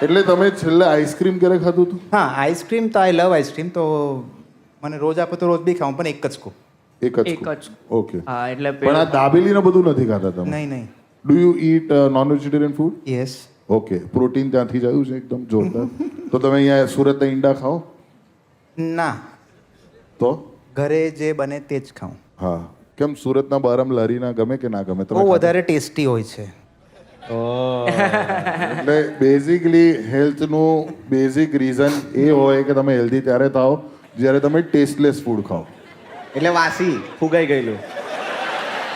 એટલે તમે છેલ્લે આઈસ્ક્રીમ ક્યારે ખાધું હતું? હા આઈસ્ક્રીમ તો આઈ લવ આઈસ્ક્રીમ, તો મને રોજ આપો તો રોજ બી ખાઉં, પણ એક જ કહું. એક જ એક ખાધું. જ. ઓકે. હા એટલે પણ આ દાબેલી ને બધું નથી ખાતા તમે? નહીં નહીં. Do you it non vegetarian food? Yes. Okay, protein ત્યાંથી જ આવ્યું છે એકદમ જોરદાર. તો તમે અહીંયા સુરતના ઈંડા ખાઓ? ના, તો ઘરે જે બને તે જ ખાઉં. હા, કેમ સુરતના બારમ લારીના ગમે કે ના ગમે? તમે બહુ ખાધા? વધારે ટેસ્ટી હોય છે. એટલે બેઝિકલી હેલ્થનું બેઝિક રીઝન એ હોય કે તમે હેલ્ધી ત્યારે થાઓ જ્યારે તમે ટેસ્ટલેસ ફૂડ ખાઓ. એટલે વાસી ફુગાઈ ગયેલું.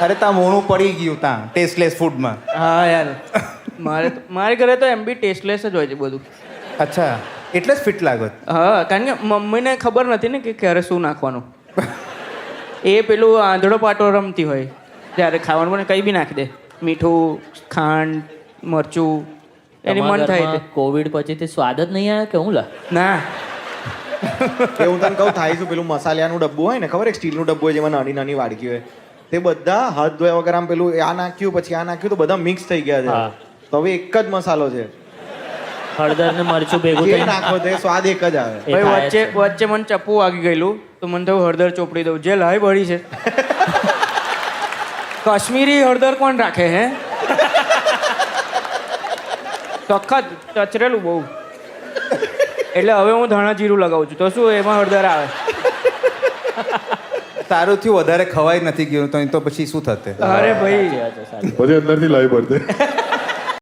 અરે ત્યાં મોણું પડી ગયું ત્યાં ટેસ્ટલેસ ફૂડમાં. હા યાર મારે ઘરે તો એમ બી ટેસ્ટલેસ જ હોય છે બધું. અચ્છા, એટલે જ ફિટ લાગો. હા કારણ કે મમ્મીને ખબર નથી ને કે ક્યારે શું નાખવાનું. એ પેલું આંધળો પાટો રમતી હોય ત્યારે ખાવાનું મને કંઈ બી નાખી દે, મીઠું, ખાંડ, મરચું, એની મન થાય તે. કોવિડ પછીથી સ્વાદ જ નહીં આવ્યો કે હું લા? ના કે હું તને કહું થાય શું, પેલું મસાલિયાનું ડબ્બું હોય ને, ખબર એક સ્ટીલનું ડબ્બું હોય જેમાં નાની નાની વાડકી હોય, તે બધા હાથ ધોયા વગર આમ પેલું આ નાખ્યું પછી આ નાખ્યું તો બધા મિક્સ થઈ ગયા છે. તો હવે એક જ મસાલો છે, હળદર ને મરચું ભેગું જે થઈ નાખો તે સ્વાદ એક જ આવે. એ ભાઈ થાય જ વચ્ચે મને ચપ્પુ વાગી ગયેલું તો મને થયું હળદર ચોપડી દઉં. જે લાઈ બળી છે. કાશ્મીરી હળદર કોણ રાખે હે? સખત ચચરેલું બહુ. એટલે હવે હું ધાણા જીરું લગાવું છું તો શું એમાં હળદર આવે. તારું થયું વધારે ખવાય નથી ગયું તો પછી શું થતે? અરે ભાઈ સાચી વાત છે, સાચી. પછી અંદરથી લાવી પડતે.